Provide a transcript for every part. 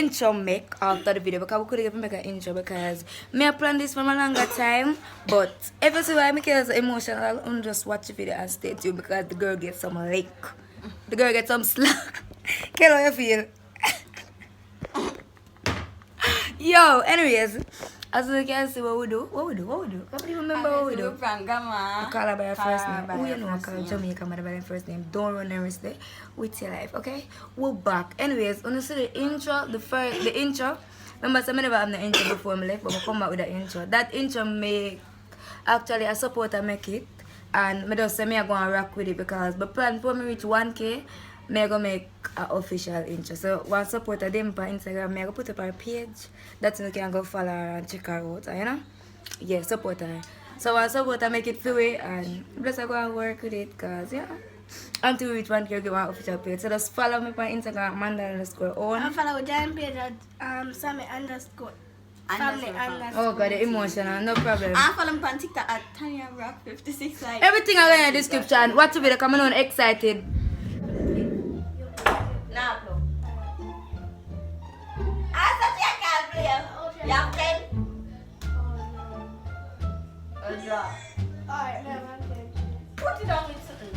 intro make after the video because we couldn't even make an intro because me I planned this from a longer time. But if you see why I make it emotional, I'll just watch the video and stay tuned because the girl gets some lick. The girl gets some slack. Kill how you feel. Yo, anyways, as you can see what we do. I can't even remember what we do. We call her by her first name. Who you know I call Jamaican by her first name. Don't run and risk it with your life, okay? We're back. Anyways, when you see the intro, the intro, remember I never have the intro before I left, but I come back with the intro. That intro make actually a supporter make it. And I just say I'm going to rock with it because my plan for me reach 1K, I'm going to make an official intro. So one supporter them on Instagram, I'm going to put up her page. That's when you can go follow her and check her out, you know? Yeah, support her. So one supporter make it free and just go and work with it because, yeah. Until we reach 1K, give one official page. So just follow me on Instagram, Amanda_on. And follow Giant page at Sammy_. Oh god, the emotional, no problem. I follow me on TikTok at Tanya Rock 56. Like Everything I got in the description. Watch the video, coming on excited. now, bro. I thought you can't play. You have 10. A draw. Alright, no, I'm good. Put it on with something.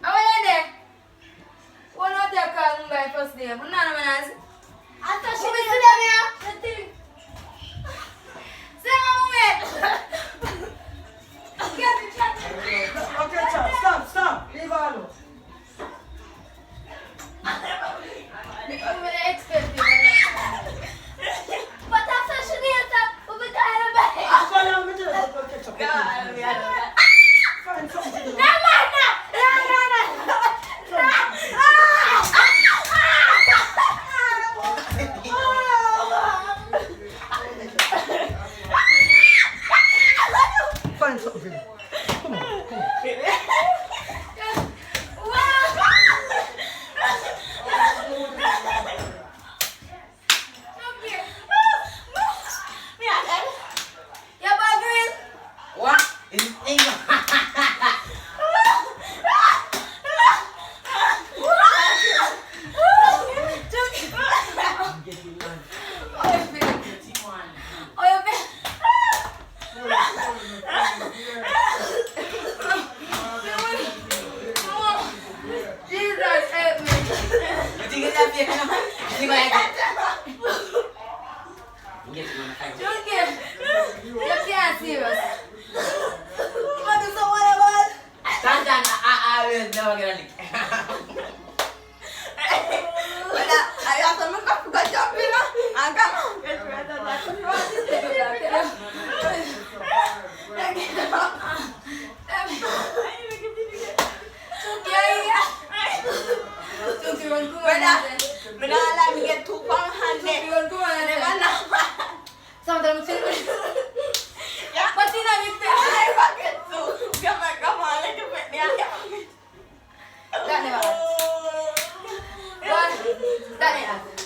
I went there. One of them called me by first name. But none of them has. I thought she Who was is them here? Say my moment. Get the chat. Okay, Chad, stop. Leave her alone. I'm going to expect you. But after she did that, we'll be kind of bad. Go along with it. Okay, Chad. Find something to do. No. Find something to do. Come on. Yeah, bad girl. What? Is it England? Jesus, help me. You think it's happy? You think I like it? Junkie, you can't serious. What is the one about? Stand down. I will never get a lick. I got some coffee, but jump in. I got get rid of Junkie, run, come on. But now let me get 2 pound Junkie, handy. run, come on. Sometimes I'm Yeah. but you know, you I fucking too. Come on, let me put me on. that never happened. That never happened.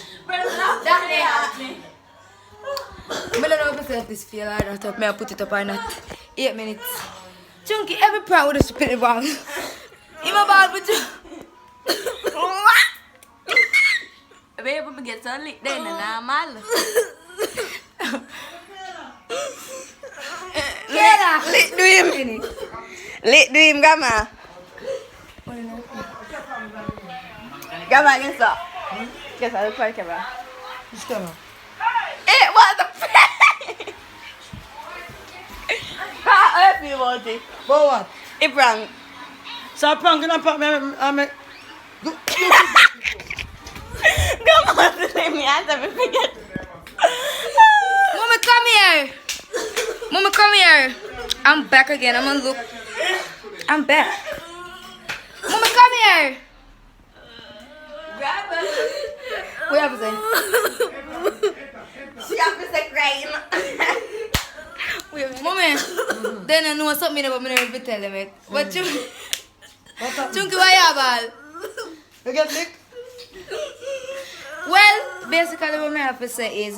That never happened. I don't know if this feel or not. May I put it up or not? 8 minutes. Chunky, every prank would have spit it wrong. In my bad with you. Babe, I'm get so lit then and normal. Lit do him. Lit do him, Gamma. Gamma, guess what? Guess what? Look like it, Which camera? It was a prank! Can't hurt me about it. For what? It prank. So I'm pranking and prank me. Come on, let me answer me forget. Mama, come here. Mama, come here. I'm back again. I'm gonna look. I'm back. Mama, come here. Grab her. What have to say? She have to say crying. Mama, then I know something about me never tell them it. But you, What's happening? Chunky, why you have all? You get licked? Well, basically what I have to say is,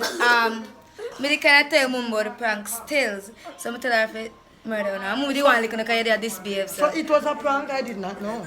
me kind of tell mum about the prank stills. So I tell her if it murder her now. Mum the one like gonna carry this behave. So it was a prank? I did not know.